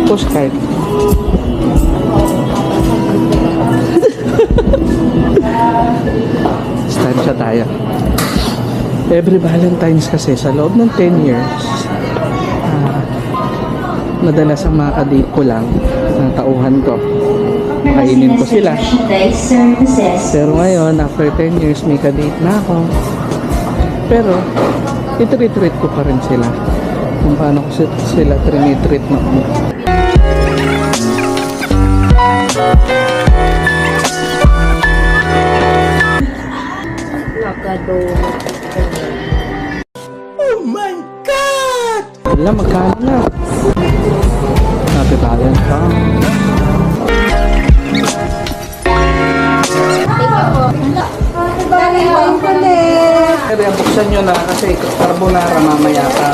postcard. Stansya tayo. Every Valentine's kasi sa loob ng 10 years, madalas ang makakadate ko lang ng tauhan ko. Kainin ko sila. Pero ngayon, after 10 years, may kadate na ako. Pero, itreat-treat ko pa rin sila. Kung paano ko sila trinitreat na ako. Oh my God! Wala, magkano na? Happy Valentine's. Kaya buksan nyo na kasi carbonara mamaya pa.